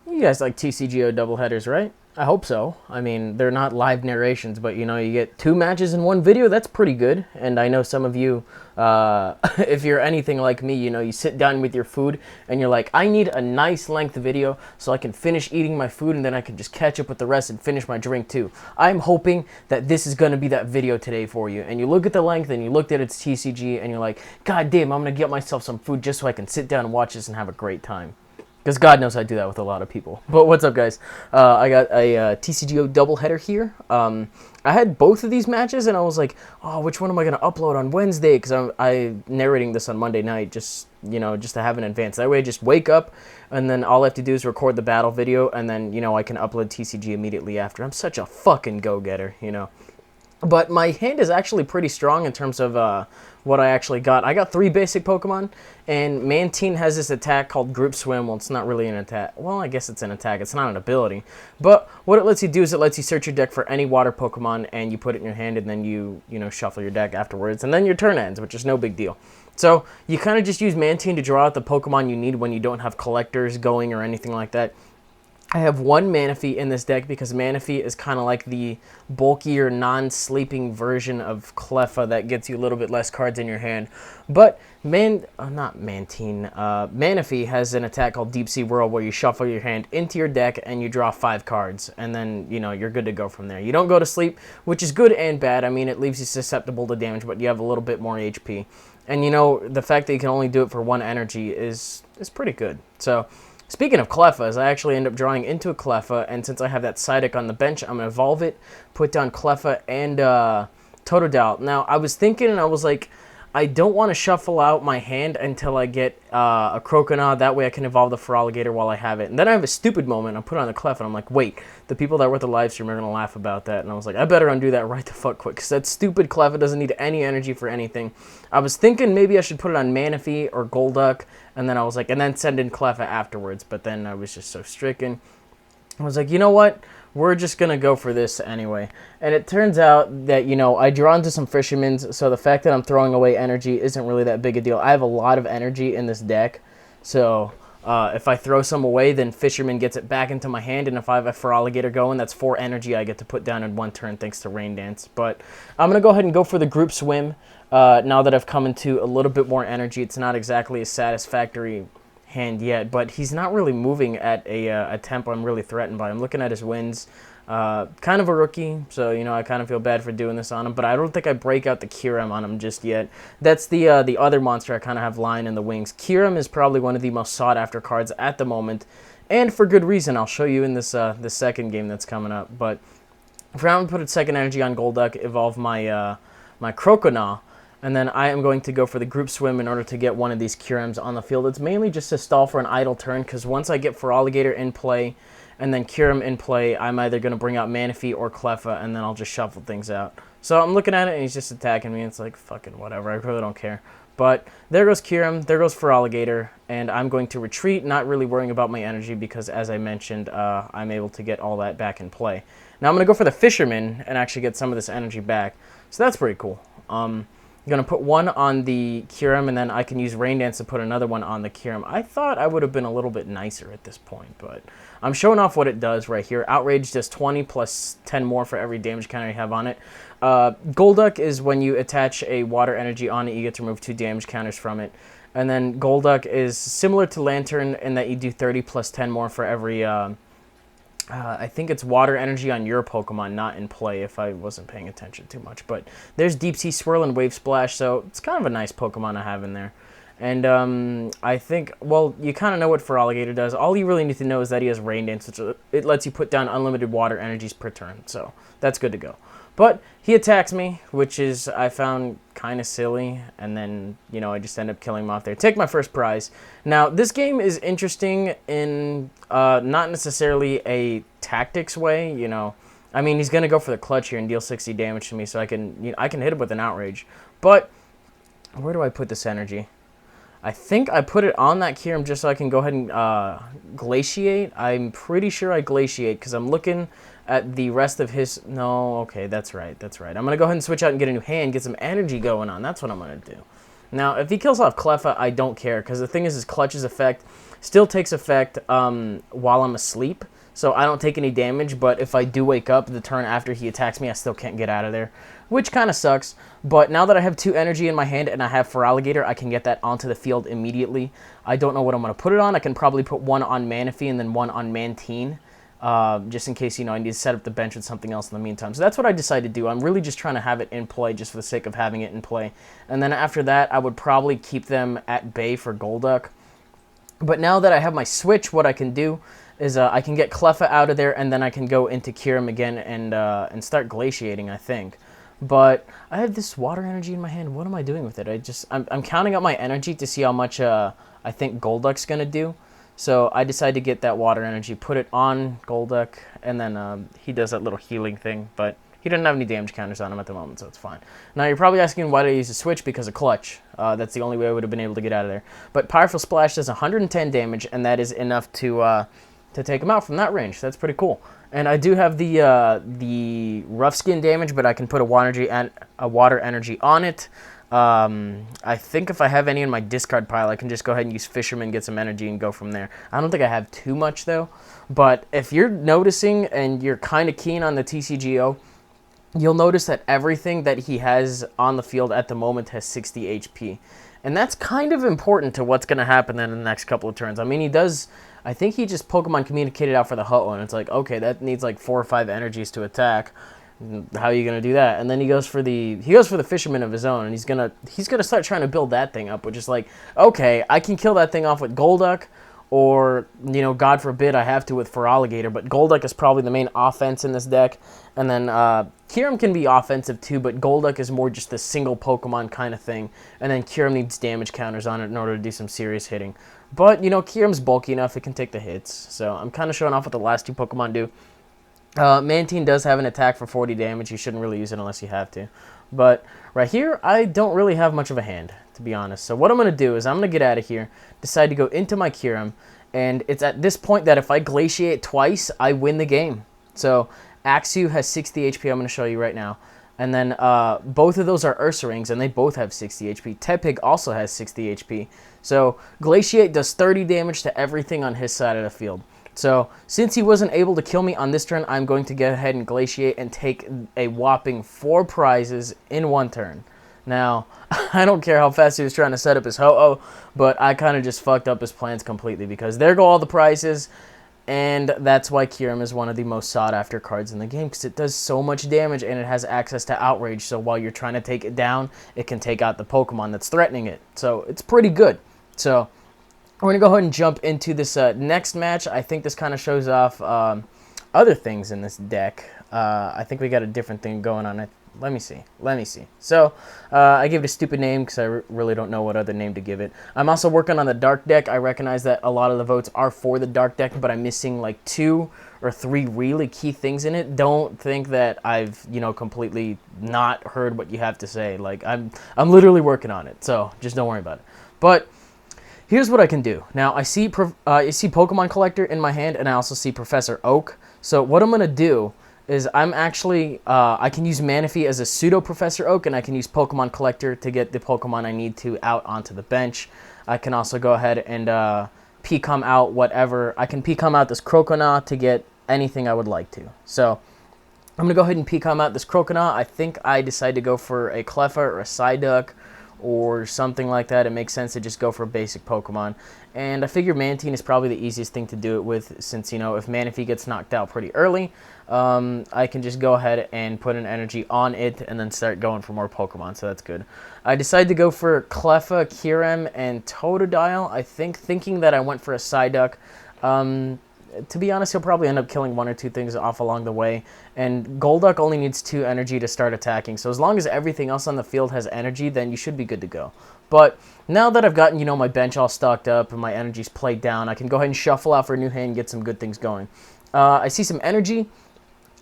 You guys like TCGO doubleheaders, right? I hope so. I mean, they're not live narrations, but you know, you get 2 matches in one video. That's pretty good. And I know some of you, if you're anything like me, you know, you sit down with your food and you're like, I need a nice length video so I can finish eating my food and then I can just catch up with the rest and finish my drink too. I'm hoping that this is going to be that video today for you. And you look at the length and you looked at its TCG and you're like, God damn, I'm going to get myself some food just so I can sit down and watch this and have a great time. Because God knows I do that with a lot of people. But what's up, guys? I got a TCGO doubleheader here. I had both of these matches, and I was like, oh, which one am I going to upload on Wednesday? Because I'm narrating this on Monday night, just to have an advance. That way I just wake up, and then all I have to do is record the battle video, and then, you know, I can upload TCG immediately after. I'm such a fucking go-getter, you know. But my hand is actually pretty strong in terms of what I actually got. I got 3 basic Pokemon, and Mantine has this attack called Group Swim. Well, it's not really an attack. Well, I guess it's an attack. It's not an ability. But what it lets you do is it lets you search your deck for any water Pokemon, and you put it in your hand, and then you shuffle your deck afterwards, and then your turn ends, which is no big deal. So you kind of just use Mantine to draw out the Pokemon you need when you don't have collectors going or anything like that. I have 1 Manaphy in this deck because Manaphy is kind of like the bulkier, non-sleeping version of Cleffa that gets you a little bit less cards in your hand. But Manaphy has an attack called Deep Sea Whirl where you shuffle your hand into your deck and you draw 5 cards. And then, you know, you're good to go from there. You don't go to sleep, which is good and bad. I mean, it leaves you susceptible to damage, but you have a little bit more HP. And, you know, the fact that you can only do it for 1 energy is pretty good. So speaking of Cleffas, I actually end up drawing into a Cleffa, and since I have that Psyduck on the bench, I'm going to evolve it, put down Cleffa and Totodile. Now, I was thinking, and I was like, I don't want to shuffle out my hand until I get a Croconaw. That way I can evolve the Feraligatr while I have it. And then I have a stupid moment. I put on the Cleffa, and I'm like, wait, the people that were at the live stream are going to laugh about that. And I was like, I better undo that right the fuck quick, because that stupid Cleffa doesn't need any energy for anything. I was thinking maybe I should put it on Manaphy or Golduck, and then I was like, and then send in Cleffa afterwards. But then I was just so stricken. I was like, you know what? We're just going to go for this anyway. And it turns out that, you know, I draw into some Fishermans, so the fact that I'm throwing away energy isn't really that big a deal. I have a lot of energy in this deck, so if I throw some away, then Fisherman gets it back into my hand, and if I have a Feraligatr going, that's 4 energy I get to put down in 1 turn thanks to Rain Dance. But I'm going to go ahead and go for the Group Swim now that I've come into a little bit more energy. It's not exactly a satisfactory hand yet, but he's not really moving at a tempo I'm really threatened by. I'm looking at his wins. Kind of a rookie, so, you know, I kind of feel bad for doing this on him, but I don't think I break out the Kyurem on him just yet. That's the other monster I kind of have lying in the wings. Kyurem is probably one of the most sought-after cards at the moment, and for good reason. I'll show you in this second game that's coming up. But for now, I'm going to put a second energy on Golduck, evolve my my Croconaw, and then I am going to go for the Group Swim in order to get one of these Kyurems on the field. It's mainly just to stall for an idle turn, because once I get Feraligatr in play and then Kyurem in play, I'm either going to bring out Manaphy or Cleffa, and then I'll just shuffle things out. So I'm looking at it, and he's just attacking me. It's like, fucking whatever. I really don't care. But there goes Kyurem, there goes Feraligatr, and I'm going to retreat, not really worrying about my energy because, as I mentioned, I'm able to get all that back in play. Now I'm going to go for the Fisherman and actually get some of this energy back. So that's pretty cool. I'm going to put 1 on the Kyurem, and then I can use Rain Dance to put another 1 on the Kyurem. I thought I would have been a little bit nicer at this point, but I'm showing off what it does right here. Outrage does 20 plus 10 more for every damage counter you have on it. Golduck is when you attach a water energy on it, you get to remove 2 damage counters from it. And then Golduck is similar to Lanturn in that you do 30 plus 10 more for every I think it's water energy on your Pokemon, not in play, if I wasn't paying attention too much. But there's Deep Sea Swirl and Wave Splash, so it's kind of a nice Pokemon I have in there. And I think, well, you kind of know what Feraligatr does. All you really need to know is that he has Rain Dance, which it lets you put down unlimited water energies per turn. So that's good to go. But he attacks me, which is, I found kind of silly, and then, you know, I just end up killing him off there. Take my first prize. Now, this game is interesting in not necessarily a tactics way, you know. I mean, he's going to go for the clutch here and deal 60 damage to me, so I can hit him with an Outrage. But where do I put this energy? I think I put it on that Kyurem just so I can go ahead and Glaciate. I'm pretty sure I Glaciate because I'm looking at the rest of his... No, okay, that's right, that's right. I'm going to go ahead and switch out and get a new hand, get some energy going on. That's what I'm going to do. Now, if he kills off Cleffa, I don't care because the thing is his Clutch's effect still takes effect while I'm asleep. So I don't take any damage, but if I do wake up the turn after he attacks me, I still can't get out of there, which kind of sucks. But now that I have 2 energy in my hand and I have Feraligatr, I can get that onto the field immediately. I don't know what I'm going to put it on. I can probably put one on Manaphy and then one on Mantine, just in case, I need to set up the bench with something else in the meantime. So that's what I decided to do. I'm really just trying to have it in play just for the sake of having it in play. And then after that, I would probably keep them at bay for Golduck. But now that I have my switch, what I can do is I can get Cleffa out of there, and then I can go into Kyurem again and start glaciating, I think. But I have this water energy in my hand. What am I doing with it? I'm counting up my energy to see how much I think Golduck's going to do. So I decided to get that water energy, put it on Golduck, and then he does that little healing thing. But he doesn't have any damage counters on him at the moment, so it's fine. Now you're probably asking why did I use a switch? Because of Clutch. That's the only way I would have been able to get out of there. But Powerful Splash does 110 damage, and that is enough to take him out from that range. That's pretty cool. And I do have the rough skin damage, but I can put a water energy on it. I think if I have any in my discard pile, I can just go ahead and use Fisherman, get some energy, and go from there. I don't think I have too much, though. But if you're noticing and you're kind of keen on the TCGO, you'll notice that everything that he has on the field at the moment has 60 HP. And that's kind of important to what's going to happen then in the next couple of turns. I mean, he does... I think he just Pokemon communicated out for the Ho-Oh, and it's like, okay, that needs like 4 or 5 energies to attack. How are you gonna do that? And then he goes for the Fisherman of his own, and he's gonna start trying to build that thing up, which is like, okay, I can kill that thing off with Golduck, or God forbid I have to with Feraligatr, but Golduck is probably the main offense in this deck, and then Kyurem can be offensive too, but Golduck is more just a single Pokemon kind of thing, and then Kyurem needs damage counters on it in order to do some serious hitting. But, Kyurem's bulky enough, it can take the hits. So I'm kind of showing off what the last 2 Pokemon do. Mantine does have an attack for 40 damage. You shouldn't really use it unless you have to. But right here, I don't really have much of a hand, to be honest. So what I'm going to do is I'm going to get out of here, decide to go into my Kyurem, and it's at this point that if I Glaciate twice, I win the game. So Axew has 60 HP, I'm going to show you right now. And then both of those are Ursaring, and they both have 60 HP. Tepig also has 60 HP. So Glaciate does 30 damage to everything on his side of the field. So since he wasn't able to kill me on this turn, I'm going to go ahead and Glaciate and take a whopping 4 prizes in 1 turn. Now, I don't care how fast he was trying to set up his Ho-Oh, but I kind of just fucked up his plans completely because there go all the prizes. And that's why Kyurem is one of the most sought-after cards in the game, because it does so much damage and it has access to Outrage, so while you're trying to take it down, it can take out the Pokemon that's threatening it. So it's pretty good. So we're going to go ahead and jump into this next match. I think this kind of shows off other things in this deck. I think we got a different thing going on. Let me see. So, I gave it a stupid name because I really don't know what other name to give it. I'm also working on the Dark deck. I recognize that a lot of the votes are for the Dark deck, but I'm missing like 2 or 3 really key things in it. Don't think that I've, completely not heard what you have to say. Like, I'm literally working on it, so just don't worry about it. But here's what I can do. Now, I see Pokemon Collector in my hand, and I also see Professor Oak. So what I'm going to do is I'm actually, I can use Manaphy as a pseudo Professor Oak, and I can use Pokemon Collector to get the Pokemon I need to out onto the bench. I can also go ahead and Pecom out whatever. I can Pecom out this Croconaw to get anything I would like to. So I'm going to go ahead and Pecom out this Croconaw. I think I decide to go for a Cleffa or a Psyduck or something like that. It makes sense to just go for a basic Pokemon. And I figure Mantine is probably the easiest thing to do it with, since, if Manaphy gets knocked out pretty early, I can just go ahead and put an energy on it and then start going for more Pokemon, so that's good. I decided to go for Cleffa, Kyurem, and Totodile, I think, thinking that I went for a Psyduck. To be honest, he'll probably end up killing 1 or 2 things off along the way, and Golduck only needs 2 energy to start attacking, so as long as everything else on the field has energy, then you should be good to go. But now that I've gotten, my bench all stocked up and my energy's played down, I can go ahead and shuffle out for a new hand and get some good things going. I see some energy,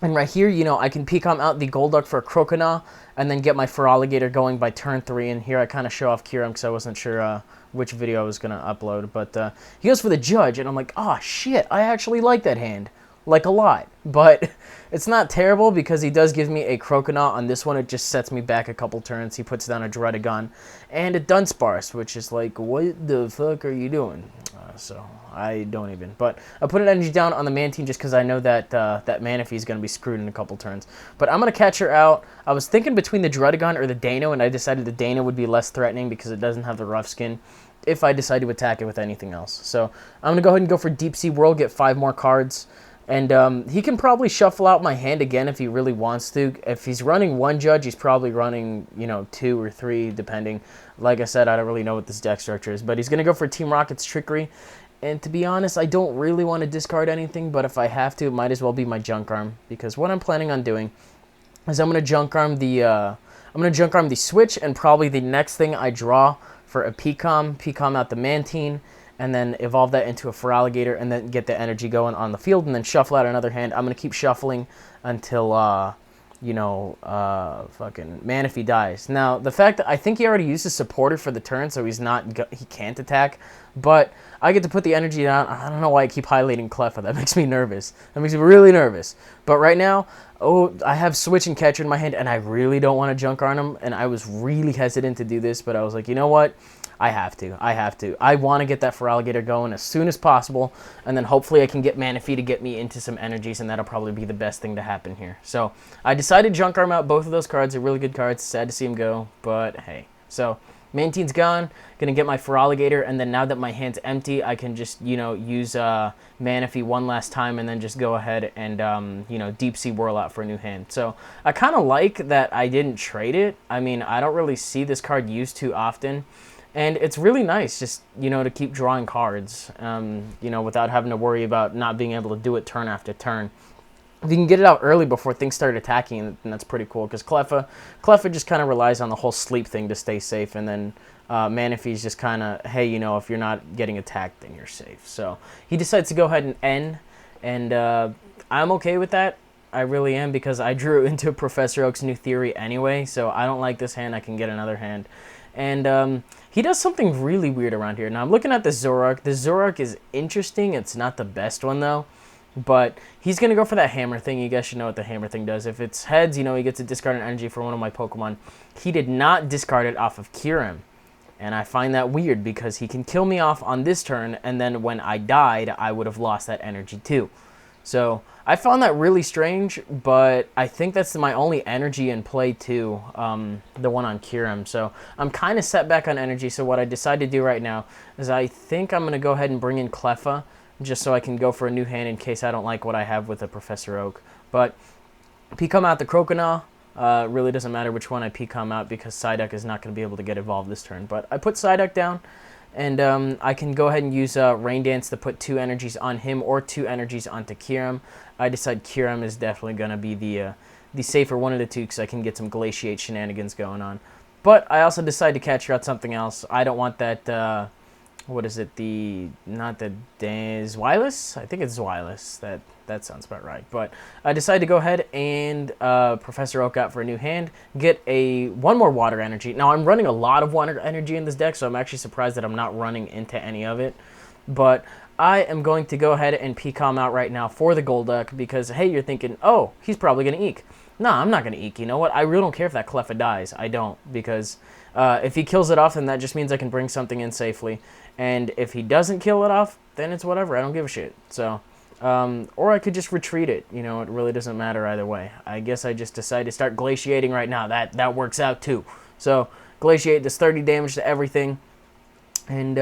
and right here, I can Pecom out the Golduck for a Croconaw, and then get my Feraligatr going by turn 3, and here I kind of show off Kyurem because I wasn't sure which video I was going to upload, but he goes for the Judge, and I'm like, oh shit, I actually like that hand. like a lot, but it's not terrible because he does give me a Croconaw. On this one, it just sets me back a couple turns. He puts down a Druddigon and a Dunsparce, which is like, what the fuck are you doing? So I don't even. But I put an energy down on the Mantine just because I know that that Manaphy is going to be screwed in a couple turns. But I'm going to catch her out. I was thinking between the Druddigon or the Dano, and I decided the Dano would be less threatening because it doesn't have the rough skin if I decide to attack it with anything else. So I'm going to go ahead and go for Deep Sea Whirl, get 5 more cards. And he can probably shuffle out my hand again if he really wants to. If he's running 1 Judge, he's probably running, 2 or 3, depending. Like I said, I don't really know what this deck structure is. But he's going to go for Team Rocket's Trickery. And to be honest, I don't really want to discard anything. But if I have to, it might as well be my Junk Arm. Because what I'm planning on doing is I'm going to Junk Arm the Switch. And probably the next thing I draw for a Pecom out the Mantine. And then evolve that into a Feraligatr, and then get the energy going on the field, and then shuffle out another hand. I'm going to keep shuffling until, fucking Manaphy dies. Now, the fact that I think he already used his supporter for the turn, so he can't attack, but I get to put the energy down. I don't know why I keep highlighting Cleffa. That makes me nervous. That makes me really nervous. But right now, I have Switch and Catcher in my hand, and I really don't want to Junk Arm him, and I was really hesitant to do this, but I was like, you know what? I have to. I want to get that Feraligatr going as soon as possible, and then hopefully I can get Manaphy to get me into some energies, and that'll probably be the best thing to happen here. So I decided to Junk Arm out both of those cards. They're really good cards. Sad to see them go, but hey. So Mantine's gone. Going to get my Feraligatr, and then now that my hand's empty, I can just, use Manaphy one last time, and then just go ahead and, Deep Sea Whirl out for a new hand. So I kind of like that I didn't trade it. I mean, I don't really see this card used too often. And it's really nice just, to keep drawing cards, without having to worry about not being able to do it turn after turn. If you can get it out early before things start attacking, then that's pretty cool. Because Cleffa just kind of relies on the whole sleep thing to stay safe. And then Manaphy's just kind of, hey, if you're not getting attacked, then you're safe. So he decides to go ahead and end. And I'm okay with that. I really am, because I drew into Professor Oak's new theory anyway. So I don't like this hand. I can get another hand. And he does something really weird around here. Now, I'm looking at the Zoroark. The Zoroark is interesting. It's not the best one, though. But he's going to go for that hammer thing. You guys should know what the hammer thing does. If it's heads, he gets to discard an energy for one of my Pokemon. He did not discard it off of Kyurem. And I find that weird, because he can kill me off on this turn, and then when I died, I would have lost that energy too. So I found that really strange, but I think that's my only energy in play too, the one on Kyurem. So I'm kind of set back on energy, so what I decided to do right now is I think I'm going to go ahead and bring in Cleffa, just so I can go for a new hand in case I don't like what I have with the Professor Oak. But Pecom out the Croconaw. Really doesn't matter which one I Pecom out, because Psyduck is not going to be able to get evolved this turn. But I put Psyduck down. And I can go ahead and use Rain Dance to put 2 energies on him, or 2 energies onto Kyurem. I decide Kyurem is definitely going to be the safer one of the two, because I can get some Glaciate shenanigans going on. But I also decide to catch out something else. I don't want that, what is it, not the Zweilous? I think it's Zweilous. That sounds about right. But I decided to go ahead and Professor Oak out for a new hand, get one more water energy. Now, I'm running a lot of water energy in this deck, so I'm actually surprised that I'm not running into any of it. But I am going to go ahead and Pecom out right now for the Golduck, because, hey, you're thinking, oh, he's probably going to Eek. No, I'm not going to Eek. You know what? I really don't care if that Cleffa dies. I don't, because if he kills it off, then that just means I can bring something in safely. And if he doesn't kill it off, then it's whatever. I don't give a shit. So... or I could just retreat it. It really doesn't matter either way. I guess I just decided to start glaciating right now. That works out too. So Glaciate does 30 damage to everything, and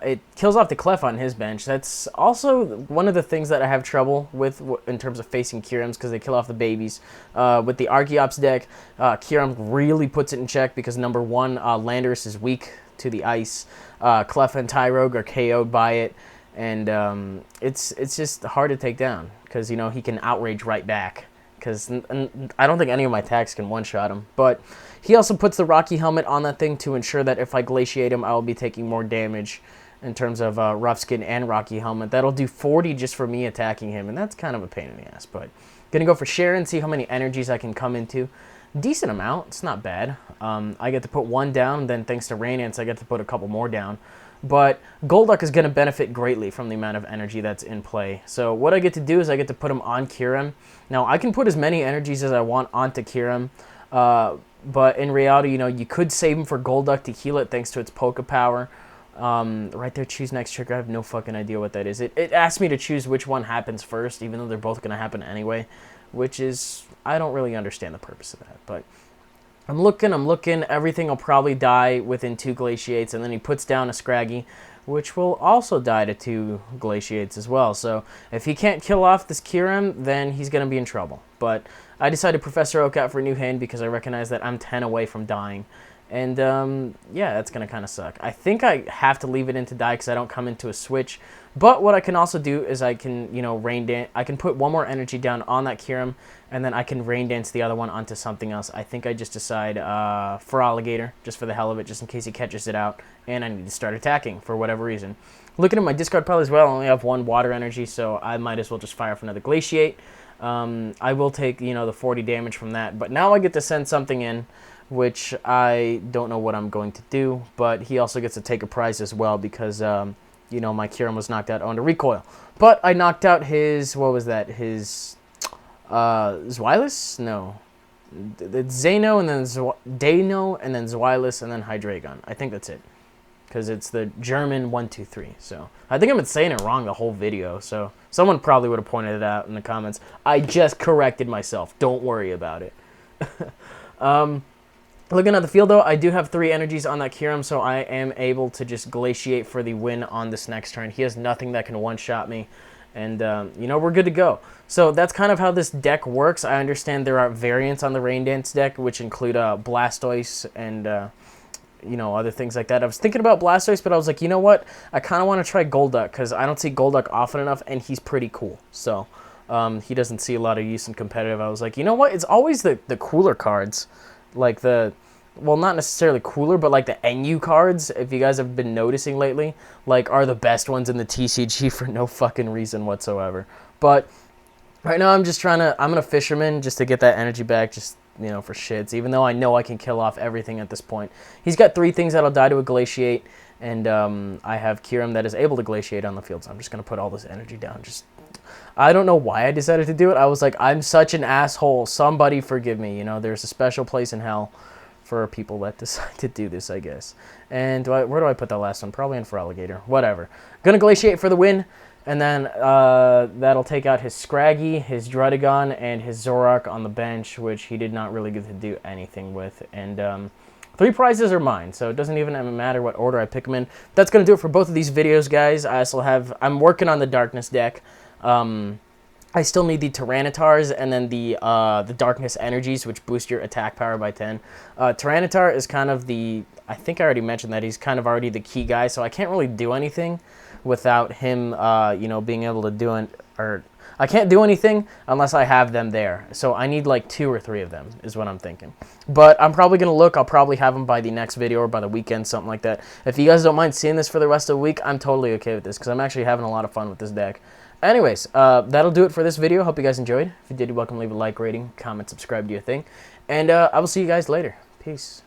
it kills off the Clef on his bench. That's also one of the things that I have trouble with in terms of facing Kyurems, because they kill off the babies. With the Archeops deck, Kyurem really puts it in check, because number 1, Landorus is weak to the ice. Clef and Tyrogue are KO'd by it. And it's just hard to take down, because, he can outrage right back, because I don't think any of my attacks can one-shot him. But he also puts the Rocky Helmet on that thing to ensure that if I Glaciate him, I will be taking more damage in terms of Rough Skin and Rocky Helmet. That'll do 40 just for me attacking him, and that's kind of a pain in the ass. But going to go for Sharon, see how many energies I can come into. Decent amount. It's not bad. I get to put 1 down, then thanks to Rain Dance, I get to put a couple more down. but Golduck is going to benefit greatly from the amount of energy that's in play. So what I get to do is I get to put him on Kyurem. Now, I can put as many energies as I want onto Kyurem, but in reality, you know, you could save him for Golduck to heal it thanks to its Poke Power. Right there, choose next trigger. I have no fucking idea what that is. It asked me to choose which one happens first, even though they're both going to happen anyway, which is, I don't really understand the purpose of that, but I'm looking, everything will probably die within 2 Glaciates, and then he puts down a Scraggy, which will also die to 2 Glaciates as well. So if he can't kill off this Kyurem, then he's going to be in trouble. But I decided Professor Oak out for a new hand because I recognize that I'm 10 away from dying. And, yeah, that's going to kind of suck. I think I have to leave it in to die because I don't come into a switch. But what I can also do is I can, you know, rain dance. I can put one more energy down on that Kyurem, and then I can rain dance the other one onto something else. I think I just decide Feraligatr, just for the hell of it, just in case he catches it out, and I need to start attacking for whatever reason. Looking at my discard pile as well, I only have 1 water energy, so I might as well just fire off another Glaciate. I will take, you know, the 40 damage from that, but now I get to send something in, which I don't know what I'm going to do, but he also gets to take a prize as well because, you know, my Kyurem was knocked out onto recoil. But I knocked out his, what was that, his, Zweilous? No. It's Zeno, and then Dano, and then Zweilous, and then Hydreigon. I think that's it, because it's the German 1, 2, 3. So I think I've been saying it wrong the whole video, so someone probably would have pointed it out in the comments. I just corrected myself. Don't worry about it. Looking at the field, though, I do have 3 energies on that Kyurem, so I am able to just Glaciate for the win on this next turn. He has nothing that can one-shot me, and, you know, we're good to go. So that's kind of how this deck works. I understand there are variants on the Rain Dance deck, which include Blastoise and, you know, other things like that. I was thinking about Blastoise, but I was like, you know what? I kind of want to try Golduck, because I don't see Golduck often enough, and he's pretty cool. So he doesn't see a lot of use in competitive. I was like, you know what? It's always the cooler cards. Like the, well, not necessarily cooler, but like the NU cards, if you guys have been noticing lately, like, are the best ones in the TCG for no fucking reason whatsoever. But right now I'm just trying to, I'm going to Fisherman just to get that energy back, just, you know, for shits, even though I know I can kill off everything at this point. He's got 3 things that'll die to a Glaciate, and I have Kyurem that is able to Glaciate on the field, so I'm just going to put all this energy down. Just, I don't know why I decided to do it. I was like, I'm such an asshole. Somebody forgive me. You know, there's a special place in hell for people that decide to do this, I guess. And where do I put that last one? Probably in Feraligatr. Whatever. Gonna Glaciate for the win. And then that'll take out his Scraggy, his Druddigon, and his Zoroark on the bench, which he did not really get to do anything with. And 3 prizes are mine, so it doesn't even matter what order I pick them in. That's gonna do it for both of these videos, guys. I'm working on the Darkness deck. I still need the Tyrannitars and then the Darkness Energies, which boost your attack power by 10. Tyranitar is kind of the, I think I already mentioned that, he's kind of already the key guy, so I can't really do anything without him, you know, being able to do it, or I can't do anything unless I have them there. So I need like 2 or 3 of them is what I'm thinking. But I'm probably going to look. I'll probably have them by the next video or by the weekend, something like that. If you guys don't mind seeing this for the rest of the week, I'm totally okay with this because I'm actually having a lot of fun with this deck. Anyways, that'll do it for this video. Hope you guys enjoyed. If you did, you're welcome to leave a like, rating, comment, subscribe, do your thing. And I will see you guys later. Peace.